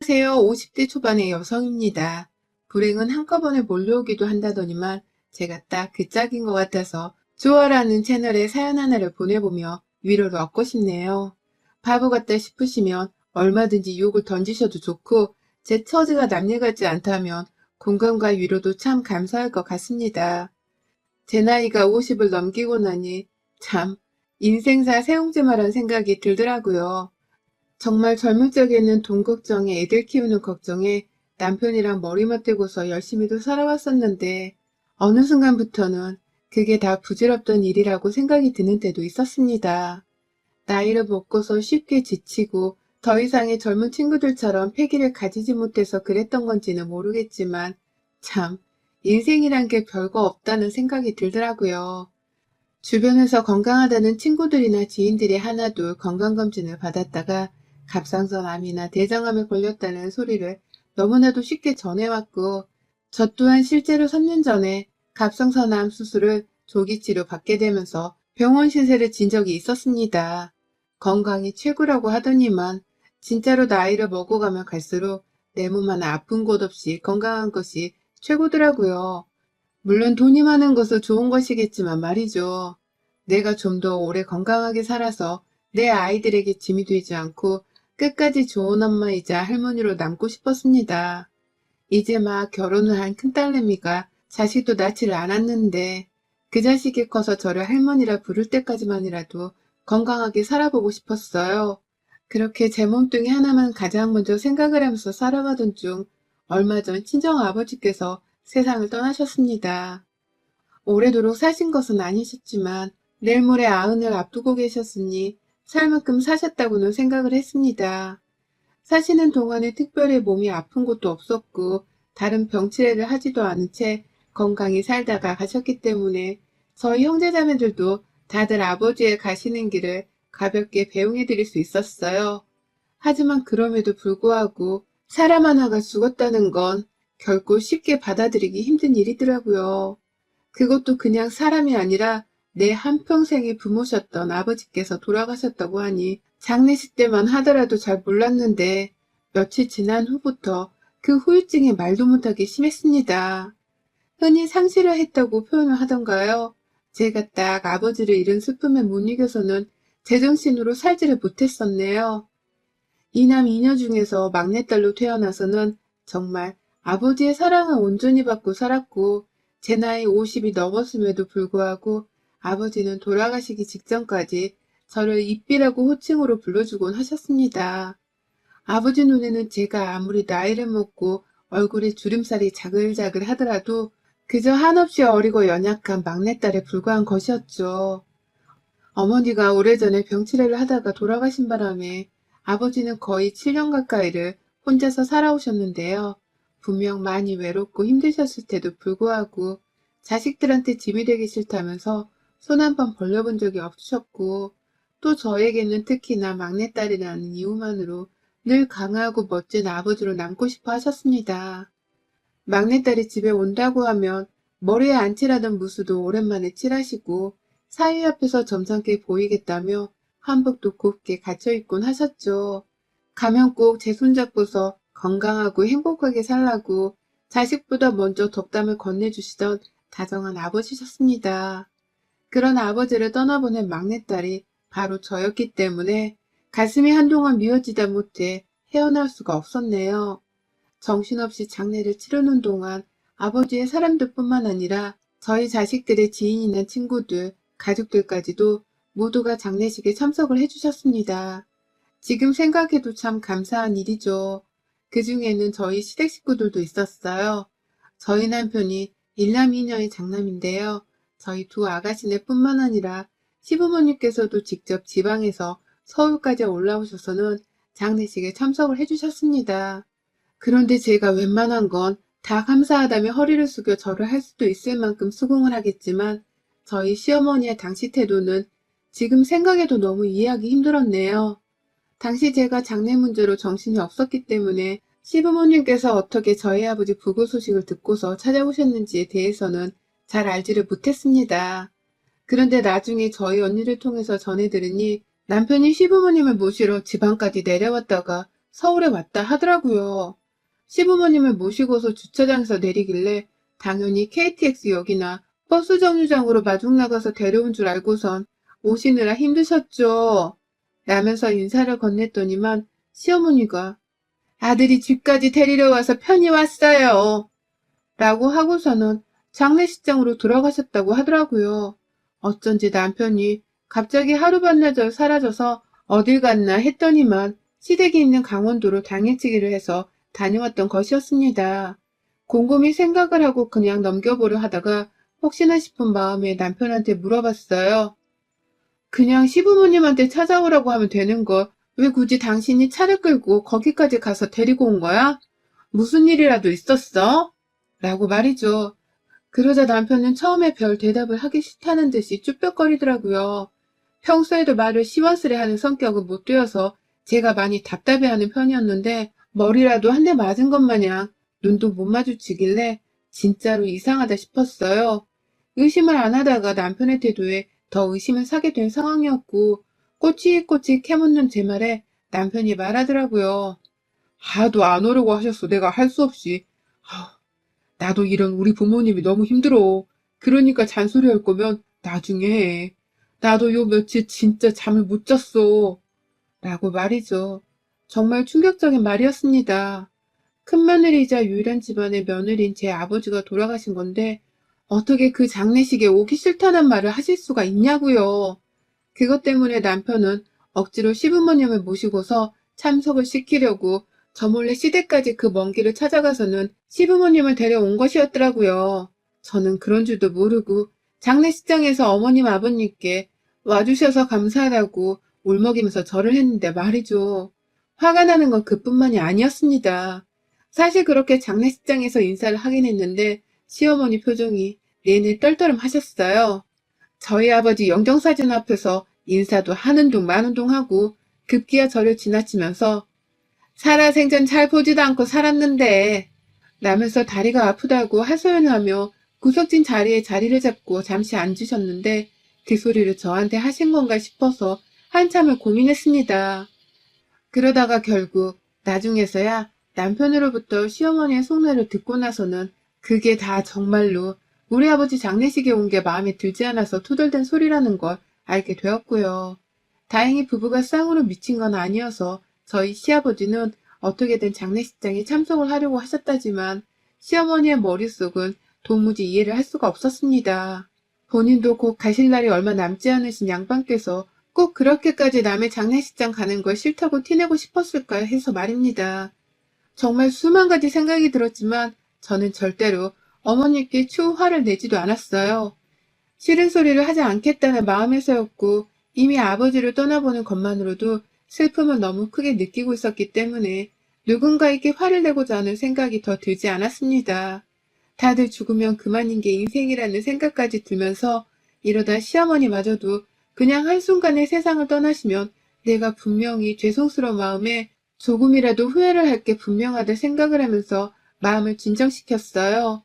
안녕하세요. 50대 초반의 여성입니다. 불행은 한꺼번에 몰려오기도 한다더니만 제가 딱 그 짝인 것 같아서 좋아라는 채널에 사연 하나를 보내보며 위로를 얻고 싶네요. 바보 같다 싶으시면 얼마든지 욕을 던지셔도 좋고 제 처지가 남일 같지 않다면 공감과 위로도 참 감사할 것 같습니다. 제 나이가 50을 넘기고 나니 참 인생사 새옹지마란 생각이 들더라고요. 정말 젊을 적에는 돈 걱정에 애들 키우는 걱정에 남편이랑 머리 맞대고서 열심히도 살아왔었는데 어느 순간부터는 그게 다 부질없던 일이라고 생각이 드는 때도 있었습니다. 나이를 먹고서 쉽게 지치고 더 이상의 젊은 친구들처럼 패기를 가지지 못해서 그랬던 건지는 모르겠지만 참 인생이란 게 별거 없다는 생각이 들더라고요. 주변에서 건강하다는 친구들이나 지인들이 하나둘 건강검진을 받았다가 갑상선암이나 대장암에 걸렸다는 소리를 너무나도 쉽게 전해왔고, 저 또한 실제로 3년 전에 갑상선암 수술을 조기치료 받게 되면서 병원 신세를 진 적이 있었습니다. 건강이 최고라고 하더니만 진짜로 나이를 먹어가면 갈수록 내 몸 하나 아픈 곳 없이 건강한 것이 최고더라고요. 물론 돈이 많은 것은 좋은 것이겠지만 말이죠. 내가 좀 더 오래 건강하게 살아서 내 아이들에게 짐이 되지 않고 끝까지 좋은 엄마이자 할머니로 남고 싶었습니다. 이제 막 결혼을 한 큰딸내미가 자식도 낳지를 않았는데 그 자식이 커서 저를 할머니라 부를 때까지만이라도 건강하게 살아보고 싶었어요. 그렇게 제 몸뚱이 하나만 가장 먼저 생각을 하면서 살아가던 중 얼마 전 친정 아버지께서 세상을 떠나셨습니다. 오래도록 사신 것은 아니셨지만 내일 모레 아흔을 앞두고 계셨으니 살 만큼 사셨다고는 생각을 했습니다. 사시는 동안에 특별히 몸이 아픈 것도 없었고 다른 병치레를 하지도 않은 채 건강히 살다가 가셨기 때문에 저희 형제자매들도 다들 아버지의 가시는 길을 가볍게 배웅해 드릴 수 있었어요. 하지만 그럼에도 불구하고 사람 하나가 죽었다는 건 결코 쉽게 받아들이기 힘든 일이더라고요. 그것도 그냥 사람이 아니라 내 한평생의 부모셨던 아버지께서 돌아가셨다고 하니 장례식 때만 하더라도 잘 몰랐는데 며칠 지난 후부터 그 후유증이 말도 못하게 심했습니다. 흔히 상실을 했다고 표현을 하던가요? 제가 딱 아버지를 잃은 슬픔에 못 이겨서는 제정신으로 살지를 못했었네요. 이남 이녀 중에서 막내딸로 태어나서는 정말 아버지의 사랑을 온전히 받고 살았고 제 나이 50이 넘었음에도 불구하고 아버지는 돌아가시기 직전까지 저를 이삐라고 호칭으로 불러주곤 하셨습니다. 아버지 눈에는 제가 아무리 나이를 먹고 얼굴에 주름살이 자글자글 하더라도 그저 한없이 어리고 연약한 막내딸에 불과한 것이었죠. 어머니가 오래전에 병치레를 하다가 돌아가신 바람에 아버지는 거의 7년 가까이를 혼자서 살아오셨는데요. 분명 많이 외롭고 힘드셨을 때도 불구하고 자식들한테 짐이 되기 싫다면서 손 한 번 벌려본 적이 없으셨고 또 저에게는 특히나 막내딸이라는 이유만으로 늘 강하고 멋진 아버지로 남고 싶어 하셨습니다. 막내딸이 집에 온다고 하면 머리에 안 칠하던 무수도 오랜만에 칠하시고 사위 앞에서 점잖게 보이겠다며 한복도 곱게 갖춰입곤 하셨죠. 가면 꼭 제 손잡고서 건강하고 행복하게 살라고 자식보다 먼저 덕담을 건네주시던 다정한 아버지셨습니다. 그런 아버지를 떠나보낸 막내딸이 바로 저였기 때문에 가슴이 한동안 미어지다 못해 헤어날 수가 없었네요. 정신없이 장례를 치르는 동안 아버지의 사람들뿐만 아니라 저희 자식들의 지인이나 친구들, 가족들까지도 모두가 장례식에 참석을 해주셨습니다. 지금 생각해도 참 감사한 일이죠. 그 중에는 저희 시댁 식구들도 있었어요. 저희 남편이 일남이녀의 장남인데요. 저희 두 아가씨네 뿐만 아니라 시부모님께서도 직접 지방에서 서울까지 올라오셔서는 장례식에 참석을 해주셨습니다. 그런데 제가 웬만한 건 다 감사하다며 허리를 숙여 절을 할 수도 있을 만큼 수긍을 하겠지만 저희 시어머니의 당시 태도는 지금 생각해도 너무 이해하기 힘들었네요. 당시 제가 장례 문제로 정신이 없었기 때문에 시부모님께서 어떻게 저희 아버지 부고 소식을 듣고서 찾아오셨는지에 대해서는 잘 알지를 못했습니다. 그런데 나중에 저희 언니를 통해서 전해 들으니 남편이 시부모님을 모시러 지방까지 내려왔다가 서울에 왔다 하더라고요. 시부모님을 모시고서 주차장에서 내리길래 당연히 KTX역이나 버스 정류장으로 마중 나가서 데려온 줄 알고선 오시느라 힘드셨죠? 라면서 인사를 건넸더니만 시어머니가 아들이 집까지 데리러 와서 편히 왔어요. 라고 하고서는 장례식장으로 돌아가셨다고 하더라고요. 어쩐지 남편이 갑자기 하루 반나절 사라져서 어딜 갔나 했더니만 시댁이 있는 강원도로 당일치기를 해서 다녀왔던 것이었습니다. 곰곰이 생각을 하고 그냥 넘겨보려 하다가 혹시나 싶은 마음에 남편한테 물어봤어요. 그냥 시부모님한테 찾아오라고 하면 되는 걸 왜 굳이 당신이 차를 끌고 거기까지 가서 데리고 온 거야? 무슨 일이라도 있었어? 라고 말이죠. 그러자 남편은 처음에 별 대답을 하기 싫다는 듯이 쭈뼛거리더라고요. 평소에도 말을 시원스레 하는 성격은 못 되어서 제가 많이 답답해하는 편이었는데 머리라도 한 대 맞은 것 마냥 눈도 못 마주치길래 진짜로 이상하다 싶었어요. 의심을 안 하다가 남편의 태도에 더 의심을 사게 된 상황이었고 꼬치꼬치 캐묻는 제 말에 남편이 말하더라고요. 하도 안 오려고 하셨어. 내가 할 수 없이. 나도 이런 우리 부모님이 너무 힘들어. 그러니까 잔소리 할 거면 나중에 해. 나도 요 며칠 진짜 잠을 못 잤어. 라고 말이죠. 정말 충격적인 말이었습니다. 큰며느리이자 유일한 집안의 며느리인 제 아버지가 돌아가신 건데 어떻게 그 장례식에 오기 싫다는 말을 하실 수가 있냐고요. 그것 때문에 남편은 억지로 시부모님을 모시고서 참석을 시키려고 저 몰래 시댁까지 그 먼 길을 찾아가서는 시부모님을 데려온 것이었더라고요. 저는 그런 줄도 모르고 장례식장에서 어머님 아버님께 와주셔서 감사하다고 울먹이면서 절을 했는데 말이죠. 화가 나는 건 그뿐만이 아니었습니다. 사실 그렇게 장례식장에서 인사를 하긴 했는데 시어머니 표정이 내내 떨떠름하셨어요. 저희 아버지 영정사진 앞에서 인사도 하는 둥 마는 둥 하고 급기야 저를 지나치면서 살아생전 잘 보지도 않고 살았는데 라면서 다리가 아프다고 하소연을 하며 구석진 자리에 자리를 잡고 잠시 앉으셨는데 그 소리를 저한테 하신 건가 싶어서 한참을 고민했습니다. 그러다가 결국 나중에서야 남편으로부터 시어머니의 속내를 듣고 나서는 그게 다 정말로 우리 아버지 장례식에 온 게 마음에 들지 않아서 투덜댄 소리라는 걸 알게 되었고요. 다행히 부부가 쌍으로 미친 건 아니어서 저희 시아버지는 어떻게든 장례식장에 참석을 하려고 하셨다지만 시어머니의 머릿속은 도무지 이해를 할 수가 없었습니다. 본인도 곧 가실 날이 얼마 남지 않으신 양반께서 꼭 그렇게까지 남의 장례식장 가는 걸 싫다고 티내고 싶었을까 해서 말입니다. 정말 수만 가지 생각이 들었지만 저는 절대로 어머니께 추후 화를 내지도 않았어요. 싫은 소리를 하지 않겠다는 마음에서였고 이미 아버지를 떠나보는 것만으로도 슬픔을 너무 크게 느끼고 있었기 때문에 누군가에게 화를 내고자 하는 생각이 더 들지 않았습니다. 다들 죽으면 그만인 게 인생이라는 생각까지 들면서 이러다 시어머니마저도 그냥 한순간에 세상을 떠나시면 내가 분명히 죄송스러운 마음에 조금이라도 후회를 할 게 분명하다 생각을 하면서 마음을 진정시켰어요.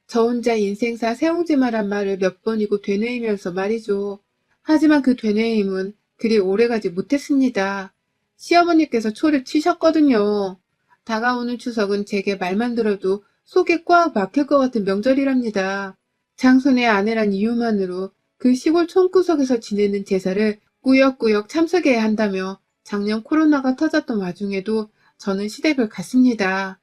저 혼자 인생사 세옹지마란 말을 몇 번이고 되뇌이면서 말이죠. 하지만 그 되뇌임은 그리 오래가지 못했습니다. 시어머니께서 초를 치셨거든요. 다가오는 추석은 제게 말만 들어도 속에 꽉 막힐 것 같은 명절이랍니다. 장손의 아내란 이유만으로 그 시골 촌구석에서 지내는 제사를 꾸역꾸역 참석해야 한다며 작년 코로나가 터졌던 와중에도 저는 시댁을 갔습니다.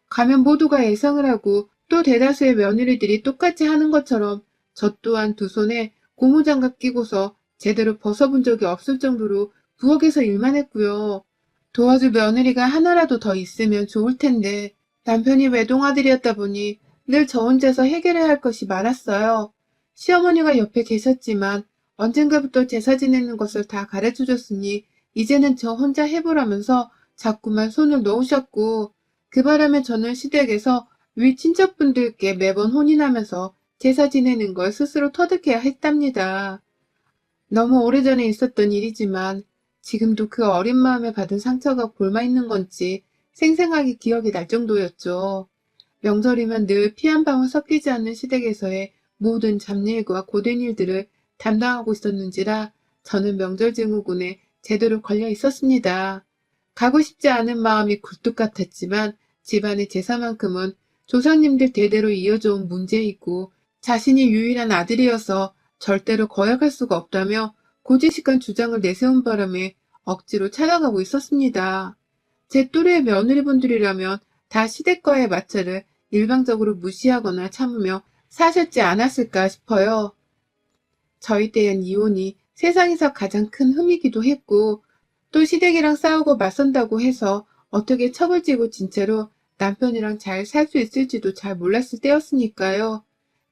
가면 모두가 예상을 하고 또 대다수의 며느리들이 똑같이 하는 것처럼 저 또한 두 손에 고무장갑 끼고서 제대로 벗어본 적이 없을 정도로 부엌에서 일만 했고요. 도와줄 며느리가 하나라도 더 있으면 좋을 텐데 남편이 외동아들이었다 보니 늘 저 혼자서 해결해야 할 것이 많았어요. 시어머니가 옆에 계셨지만 언젠가부터 제사 지내는 것을 다 가르쳐줬으니 이제는 저 혼자 해보라면서 자꾸만 손을 놓으셨고 그 바람에 저는 시댁에서 위 친척분들께 매번 혼인하면서 제사 지내는 걸 스스로 터득해야 했답니다. 너무 오래전에 있었던 일이지만 지금도 그 어린 마음에 받은 상처가 골마있는 건지 생생하게 기억이 날 정도였죠. 명절이면 늘 피 한 방울 섞이지 않는 시댁에서의 모든 잡일과 고된 일들을 담당하고 있었는지라 저는 명절 증후군에 제대로 걸려 있었습니다. 가고 싶지 않은 마음이 굴뚝 같았지만 집안의 제사만큼은 조상님들 대대로 이어져온 문제이고 자신이 유일한 아들이어서 절대로 거역할 수가 없다며 고지식한 주장을 내세운 바람에 억지로 찾아가고 있었습니다. 제 또래의 며느리분들이라면 다 시댁과의 마찰을 일방적으로 무시하거나 참으며 사셨지 않았을까 싶어요. 저희 때엔 이혼이 세상에서 가장 큰 흠이기도 했고 또 시댁이랑 싸우고 맞선다고 해서 어떻게 척을 진 채로 남편이랑 잘 살 수 있을지도 잘 몰랐을 때였으니까요.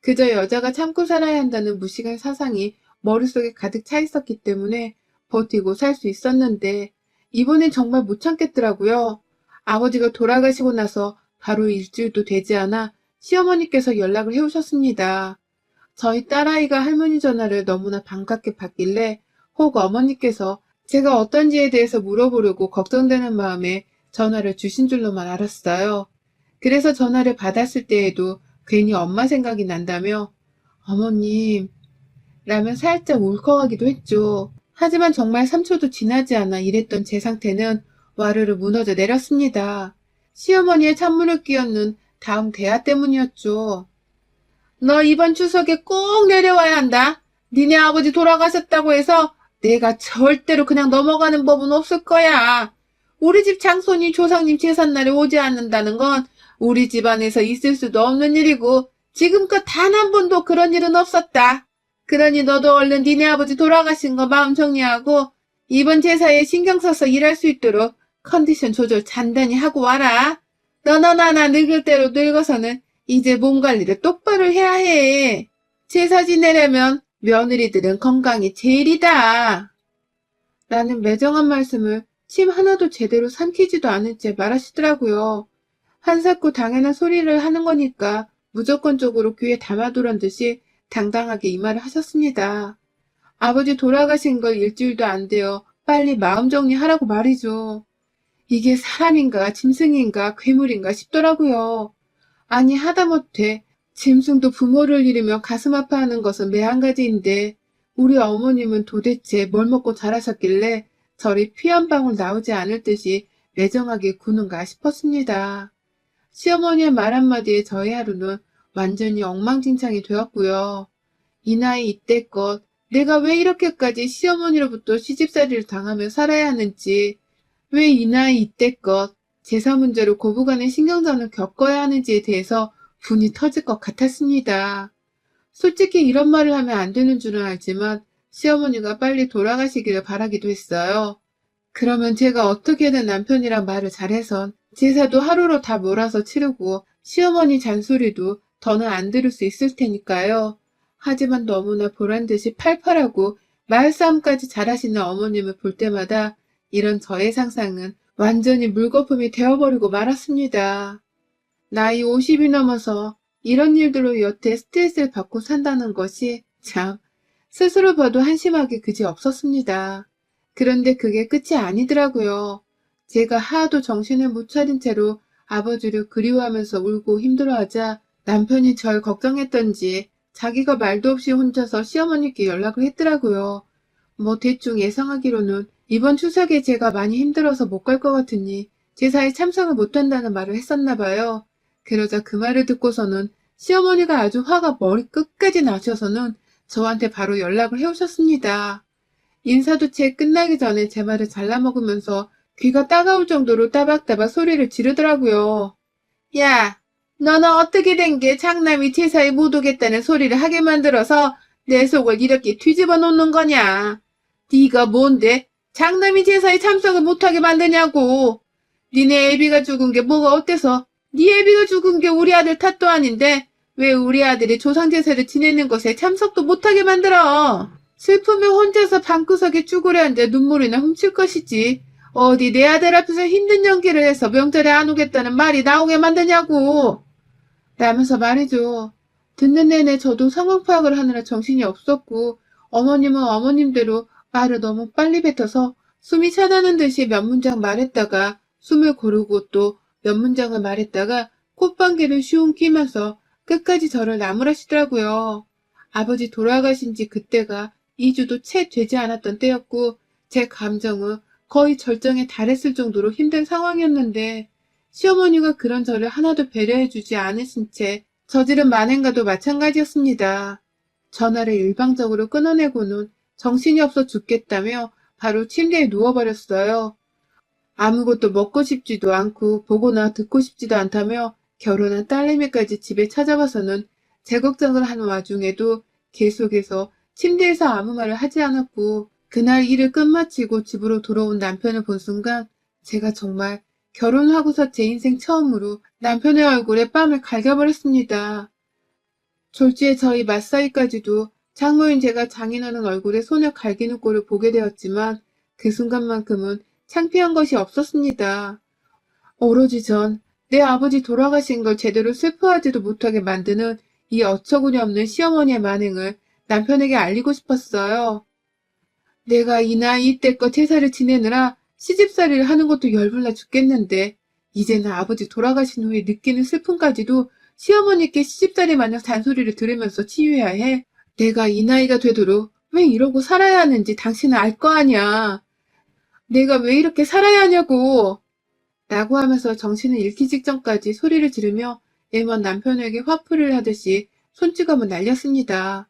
그저 여자가 참고 살아야 한다는 무식한 사상이 머릿속에 가득 차 있었기 때문에 버티고 살 수 있었는데 이번엔 정말 못 참겠더라고요. 아버지가 돌아가시고 나서 바로 일주일도 되지 않아 시어머니께서 연락을 해오셨습니다. 저희 딸아이가 할머니 전화를 너무나 반갑게 받길래 혹 어머니께서 제가 어떤지에 대해서 물어보려고 걱정되는 마음에 전화를 주신 줄로만 알았어요. 그래서 전화를 받았을 때에도 괜히 엄마 생각이 난다며 어머님 라면 살짝 울컥하기도 했죠. 하지만 정말 3초도 지나지 않아 이랬던 제 상태는 와르르 무너져 내렸습니다. 시어머니의 찬물을 끼얹는 다음 대화 때문이었죠. 너 이번 추석에 꼭 내려와야 한다. 니네 아버지 돌아가셨다고 해서 내가 절대로 그냥 넘어가는 법은 없을 거야. 우리 집 장손이 조상님 제삿날에 오지 않는다는 건 우리 집안에서 있을 수도 없는 일이고 지금껏 단 한 번도 그런 일은 없었다. 그러니 너도 얼른 니네 아버지 돌아가신 거 마음 정리하고 이번 제사에 신경 써서 일할 수 있도록 컨디션 조절 단단히 하고 와라. 너나 나나 늙을 대로 늙어서는 이제 몸 관리를 똑바로 해야 해. 제사 지내려면 며느리들은 건강이 제일이다. 라는 매정한 말씀을 침 하나도 제대로 삼키지도 않은 채 말하시더라고요. 한사코 당연한 소리를 하는 거니까 무조건적으로 귀에 담아두란 듯이 당당하게 이 말을 하셨습니다. 아버지 돌아가신 걸 일주일도 안 되어 빨리 마음 정리하라고 말이죠. 이게 사람인가 짐승인가 괴물인가 싶더라고요. 아니 하다못해 짐승도 부모를 잃으며 가슴 아파하는 것은 매한가지인데 우리 어머님은 도대체 뭘 먹고 자라셨길래 저리 피 한 방울 나오지 않을 듯이 매정하게 구는가 싶었습니다. 시어머니의 말 한마디에 저희 하루는 완전히 엉망진창이 되었고요. 이 나이 이때껏 내가 왜 이렇게까지 시어머니로부터 시집살이를 당하며 살아야 하는지, 왜 이 나이 이때껏 제사 문제로 고부간의 신경전을 겪어야 하는지에 대해서 분이 터질 것 같았습니다. 솔직히 이런 말을 하면 안 되는 줄은 알지만 시어머니가 빨리 돌아가시기를 바라기도 했어요. 그러면 제가 어떻게든 남편이랑 말을 잘해선 제사도 하루로 다 몰아서 치르고 시어머니 잔소리도 더는 안 들을 수 있을 테니까요. 하지만 너무나 보란듯이 팔팔하고 말싸움까지 잘하시는 어머님을 볼 때마다 이런 저의 상상은 완전히 물거품이 되어버리고 말았습니다. 나이 50이 넘어서 이런 일들로 여태 스트레스를 받고 산다는 것이 참 스스로 봐도 한심하게 그지 없었습니다. 그런데 그게 끝이 아니더라고요. 제가 하도 정신을 못 차린 채로 아버지를 그리워하면서 울고 힘들어하자 남편이 절 걱정했던지 자기가 말도 없이 혼자서 시어머니께 연락을 했더라고요. 뭐 대충 예상하기로는 이번 추석에 제가 많이 힘들어서 못 갈 것 같으니 제사에 참석을 못한다는 말을 했었나 봐요. 그러자 그 말을 듣고서는 시어머니가 아주 화가 머리 끝까지 나셔서는 저한테 바로 연락을 해오셨습니다. 인사도 채 끝나기 전에 제 말을 잘라먹으면서 귀가 따가울 정도로 따박따박 소리를 지르더라고요. 야, 너는 어떻게 된 게 장남이 제사에 못 오겠다는 소리를 하게 만들어서 내 속을 이렇게 뒤집어 놓는 거냐? 네가 뭔데 장남이 제사에 참석을 못하게 만드냐고. 니네 애비가 죽은 게 뭐가 어때서 네 애비가 죽은 게 우리 아들 탓도 아닌데 왜 우리 아들이 조상제사를 지내는 것에 참석도 못하게 만들어? 슬프면 혼자서 방구석에 쭈그려 앉아 눈물이나 훔칠 것이지. 어디 내 아들 앞에서 힘든 연기를 해서 명절에 안 오겠다는 말이 나오게 만드냐고. 라면서 말이죠. 듣는 내내 저도 상황 파악을 하느라 정신이 없었고 어머님은 어머님대로 말을 너무 빨리 뱉어서 숨이 차다는 듯이 몇 문장 말했다가 숨을 고르고 또 몇 문장을 말했다가 콧방귀를 쉬웅 끼면서 끝까지 저를 나무라시더라고요. 아버지 돌아가신 지 그때가 2주도 채 되지 않았던 때였고 제 감정은 거의 절정에 달했을 정도로 힘든 상황이었는데 시어머니가 그런 저를 하나도 배려해주지 않으신 채 저지른 만행과도 마찬가지였습니다. 전화를 일방적으로 끊어내고는 정신이 없어 죽겠다며 바로 침대에 누워버렸어요. 아무것도 먹고 싶지도 않고 보거나 듣고 싶지도 않다며 결혼한 딸내미까지 집에 찾아와서는 제 걱정을 하는 와중에도 계속해서 침대에서 아무 말을 하지 않았고 그날 일을 끝마치고 집으로 돌아온 남편을 본 순간 제가 정말 결혼하고서 제 인생 처음으로 남편의 얼굴에 뺨을 갈겨버렸습니다. 졸지에 저희 맞사이까지도 장모인 제가 장인어른 얼굴에 손을 갈기는 꼴을 보게 되었지만 그 순간만큼은 창피한 것이 없었습니다. 오로지 전 내 아버지 돌아가신 걸 제대로 슬퍼하지도 못하게 만드는 이 어처구니 없는 시어머니의 만행을 남편에게 알리고 싶었어요. 내가 이 나이 이때껏 제사를 지내느라 시집살이를 하는 것도 열불나 죽겠는데 이제는 아버지 돌아가신 후에 느끼는 슬픔까지도 시어머니께 시집살이 마냥 잔소리를 들으면서 치유해야 해. 내가 이 나이가 되도록 왜 이러고 살아야 하는지 당신은 알 거 아니야. 내가 왜 이렇게 살아야 하냐고. 라고 하면서 정신을 잃기 직전까지 소리를 지르며 애먼 남편에게 화풀이를 하듯이 손찌검을 날렸습니다.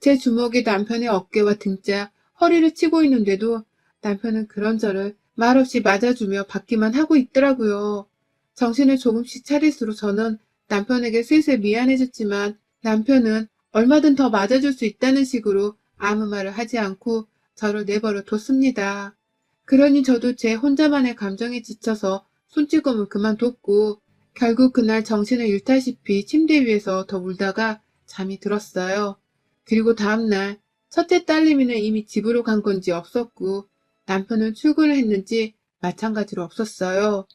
제 주먹이 남편의 어깨와 등짝, 허리를 치고 있는데도 남편은 그런 저를 말없이 맞아주며 받기만 하고 있더라고요. 정신을 조금씩 차릴수록 저는 남편에게 슬슬 미안해졌지만 남편은 얼마든 더 맞아줄 수 있다는 식으로 아무 말을 하지 않고 저를 내버려 뒀습니다. 그러니 저도 제 혼자만의 감정에 지쳐서 손찌검을 그만뒀고 결국 그날 정신을 잃다시피 침대 위에서 더 울다가 잠이 들었어요. 그리고 다음날 첫째 딸내미는 이미 집으로 간 건지 없었고 남편은 출근을 했는지 마찬가지로 없었어요.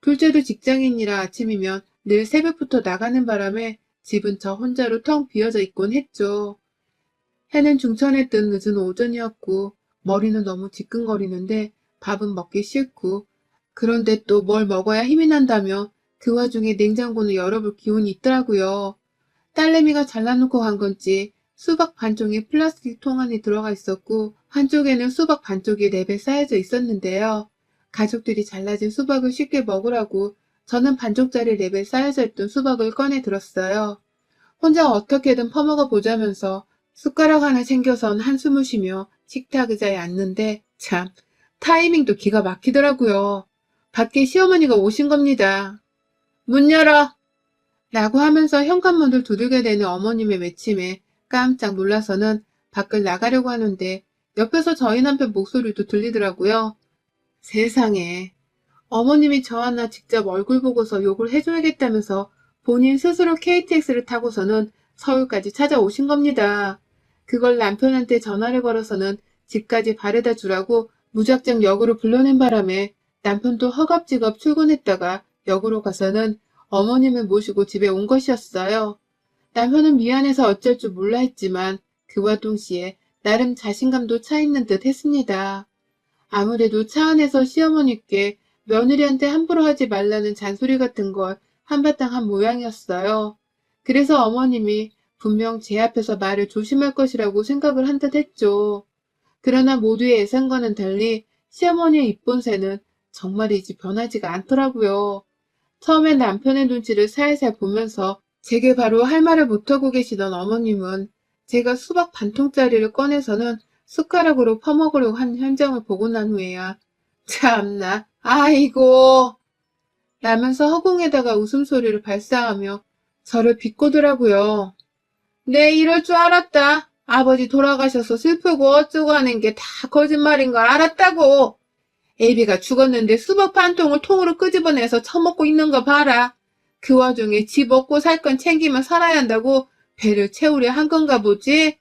둘째도 직장인이라 아침이면 늘 새벽부터 나가는 바람에 집은 저 혼자로 텅 비어져 있곤 했죠. 해는 중천에 뜬 늦은 오전이었고 머리는 너무 지끈거리는데 밥은 먹기 싫고 그런데 또 뭘 먹어야 힘이 난다며 그 와중에 냉장고는 열어볼 기운이 있더라고요. 딸내미가 잘라놓고 간 건지 수박 반쪽이 플라스틱 통 안에 들어가 있었고 한쪽에는 수박 반쪽이 랩에 쌓여져 있었는데요. 가족들이 잘라진 수박을 쉽게 먹으라고 저는 반쪽짜리 랩에 쌓여져 있던 수박을 꺼내 들었어요. 혼자 어떻게든 퍼먹어 보자면서 숟가락 하나 챙겨선 한숨을 쉬며 식탁 의자에 앉는데 참 타이밍도 기가 막히더라고요. 밖에 시어머니가 오신 겁니다. 문 열어! 라고 하면서 현관문을 두들겨 대는 어머님의 외침에 깜짝 놀라서는 밖을 나가려고 하는데 옆에서 저희 남편 목소리도 들리더라고요. 세상에. 어머님이 저 하나 직접 얼굴 보고서 욕을 해줘야겠다면서 본인 스스로 KTX를 타고서는 서울까지 찾아오신 겁니다. 그걸 남편한테 전화를 걸어서는 집까지 바래다 주라고 무작정 역으로 불러낸 바람에 남편도 허겁지겁 출근했다가 역으로 가서는 어머님을 모시고 집에 온 것이었어요. 남편은 미안해서 어쩔 줄 몰라 했지만 그와 동시에 나름 자신감도 차 있는 듯 했습니다. 아무래도 차 안에서 시어머니께 며느리한테 함부로 하지 말라는 잔소리 같은 걸 한바탕 한 모양이었어요. 그래서 어머님이 분명 제 앞에서 말을 조심할 것이라고 생각을 한 듯 했죠. 그러나 모두의 예상과는 달리 시어머니의 입본새는 정말이지 변하지가 않더라고요. 처음엔 남편의 눈치를 살살 보면서 제게 바로 할 말을 못하고 계시던 어머님은 제가 수박 반통짜리를 꺼내서는 숟가락으로 퍼먹으려고 한 현장을 보고 난 후에야 참나 아이고 라면서 허공에다가 웃음소리를 발사하며 저를 비꼬더라고요. 네 이럴 줄 알았다. 아버지 돌아가셔서 슬프고 어쩌고 하는 게 다 거짓말인 걸 알았다고. 애비가 죽었는데 수박 반 통을 통으로 끄집어내서 처먹고 있는 거 봐라. 그 와중에 집 먹고 살 건 챙기며 살아야 한다고 배를 채우려 한 건가 보지?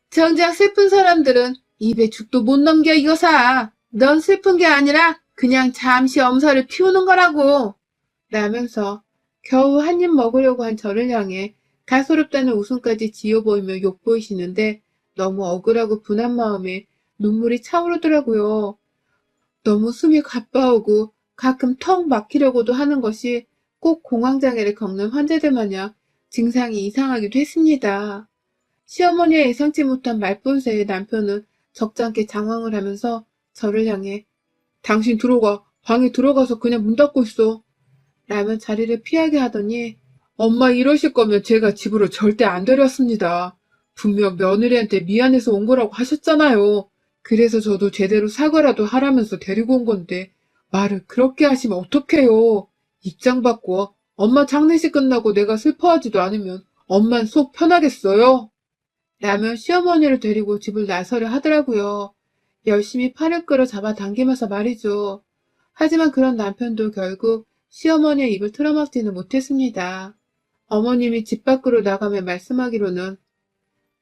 정작 슬픈 사람들은 입에 죽도 못 넘겨 이거사. 넌 슬픈 게 아니라 그냥 잠시 엄살을 피우는 거라고. 라면서 겨우 한 입 먹으려고 한 저를 향해 가소롭다는 웃음까지 지어 보이며 욕보이시는데 너무 억울하고 분한 마음에 눈물이 차오르더라고요. 너무 숨이 가빠오고 가끔 턱 막히려고도 하는 것이 꼭 공황장애를 겪는 환자들 마냥 증상이 이상하기도 했습니다. 시어머니의 예상치 못한 말본새에 남편은 적잖게 장황을 하면서 저를 향해 당신 들어가. 방에 들어가서 그냥 문 닫고 있어. 라며 자리를 피하게 하더니 엄마 이러실 거면 제가 집으로 절대 안 데려왔습니다. 분명 며느리한테 미안해서 온 거라고 하셨잖아요. 그래서 저도 제대로 사과라도 하라면서 데리고 온 건데 말을 그렇게 하시면 어떡해요. 입장 바꿔. 엄마 장례식 끝나고 내가 슬퍼하지도 않으면 엄만 속 편하겠어요? 라며 시어머니를 데리고 집을 나서려 하더라고요. 열심히 팔을 끌어 잡아 당기면서 말이죠. 하지만 그런 남편도 결국 시어머니의 입을 틀어막지는 못했습니다. 어머님이 집 밖으로 나가며 말씀하기로는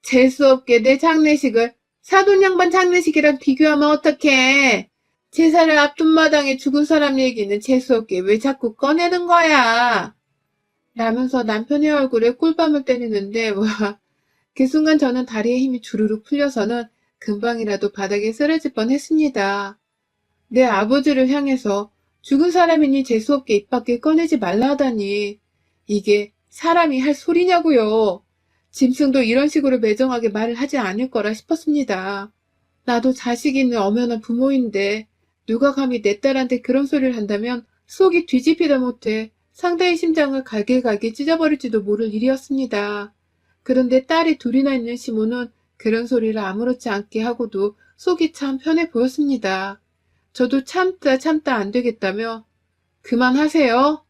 재수없게 내 장례식을 사돈 양반 장례식이랑 비교하면 어떡해. 제사를 앞둔 마당에 죽은 사람 얘기는 재수없게 왜 자꾸 꺼내는 거야. 라면서 남편의 얼굴에 꿀밤을 때리는데 와, 그 순간 저는 다리에 힘이 주르륵 풀려서는 금방이라도 바닥에 쓰러질 뻔했습니다. 내 아버지를 향해서 죽은 사람이니 재수없게 입 밖에 꺼내지 말라 하다니 이게 사람이 할 소리냐고요. 짐승도 이런 식으로 매정하게 말을 하지 않을 거라 싶었습니다. 나도 자식 있는 엄연한 부모인데 누가 감히 내 딸한테 그런 소리를 한다면 속이 뒤집히다 못해 상대의 심장을 갈길갈길 찢어버릴지도 모를 일이었습니다. 그런데 딸이 둘이나 있는 시모는 그런 소리를 아무렇지 않게 하고도 속이 참 편해 보였습니다. 저도 참다 안 되겠다며 그만하세요.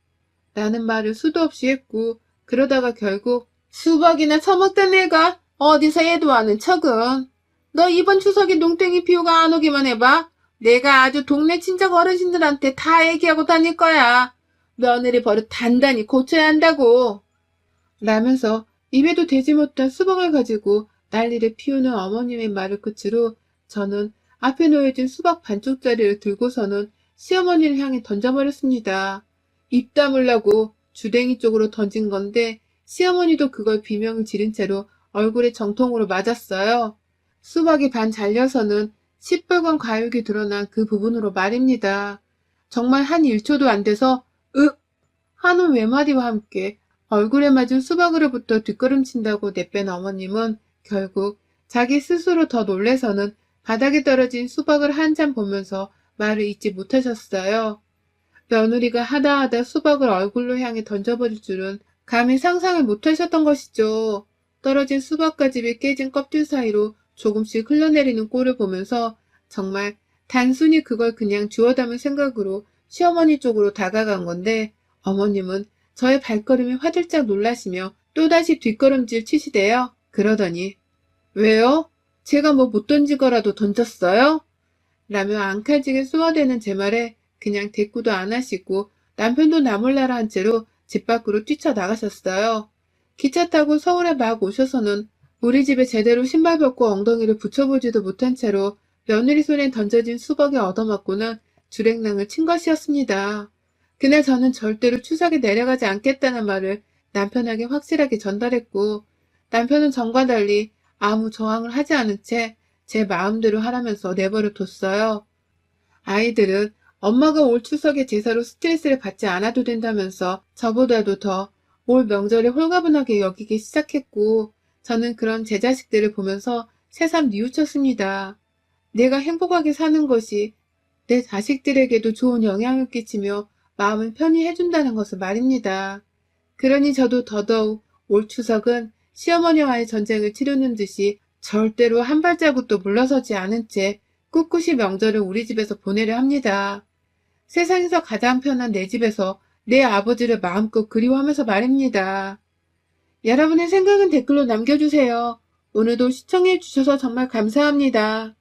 라는 말을 수도 없이 했고 그러다가 결국 수박이나 처먹던 애가 어디서 애도 아는 척은 너 이번 추석에 농땡이 피우가 안 오기만 해봐. 내가 아주 동네 친척 어르신들한테 다 얘기하고 다닐 거야. 며느리 버릇 단단히 고쳐야 한다고. 라면서 입에도 대지 못한 수박을 가지고 난리를 피우는 어머님의 말을 끝으로 저는 앞에 놓여진 수박 반쪽짜리를 들고서는 시어머니를 향해 던져버렸습니다. 입 다물라고 주댕이 쪽으로 던진 건데 시어머니도 그걸 비명을 지른 채로 얼굴에 정통으로 맞았어요. 수박이 반 잘려서는 시뻘건 과육이 드러난 그 부분으로 말입니다. 정말 한 1초도 안 돼서 으! 하는 외마디와 함께 얼굴에 맞은 수박으로부터 뒷걸음친다고 내뺀 어머님은 결국 자기 스스로 더 놀래서는 바닥에 떨어진 수박을 한참 보면서 말을 잇지 못하셨어요. 며느리가 하다하다 수박을 얼굴로 향해 던져버릴 줄은 감히 상상을 못하셨던 것이죠. 떨어진 수박가집이 깨진 껍질 사이로 조금씩 흘러내리는 꼴을 보면서 정말 단순히 그걸 그냥 주워 담을 생각으로 시어머니 쪽으로 다가간 건데 어머님은 저의 발걸음에 화들짝 놀라시며 또다시 뒷걸음질 치시대요. 그러더니 왜요? 제가 뭐 못 던지거라도 던졌어요? 라며 앙칼지게 쏘아대는 제 말에 그냥 대꾸도 안 하시고 남편도 나몰라라 한 채로 집 밖으로 뛰쳐나가셨어요. 기차 타고 서울에 막 오셔서는 우리 집에 제대로 신발 벗고 엉덩이를 붙여보지도 못한 채로 며느리 손에 던져진 수박에 얻어맞고는 주랭랑을 친 것이었습니다. 그날 저는 절대로 추석에 내려가지 않겠다는 말을 남편에게 확실하게 전달했고 남편은 전과 달리 아무 저항을 하지 않은 채 제 마음대로 하라면서 내버려 뒀어요. 아이들은 엄마가 올 추석에 제사로 스트레스를 받지 않아도 된다면서 저보다도 더 올 명절에 홀가분하게 여기기 시작했고 저는 그런 제 자식들을 보면서 새삼 뉘우쳤습니다. 내가 행복하게 사는 것이 내 자식들에게도 좋은 영향을 끼치며 마음을 편히 해준다는 것을 말입니다. 그러니 저도 더더욱 올 추석은 시어머니와의 전쟁을 치르는 듯이 절대로 한 발자국도 물러서지 않은 채 꿋꿋이 명절을 우리 집에서 보내려 합니다. 세상에서 가장 편한 내 집에서 내 아버지를 마음껏 그리워하면서 말입니다. 여러분의 생각은 댓글로 남겨주세요. 오늘도 시청해주셔서 정말 감사합니다.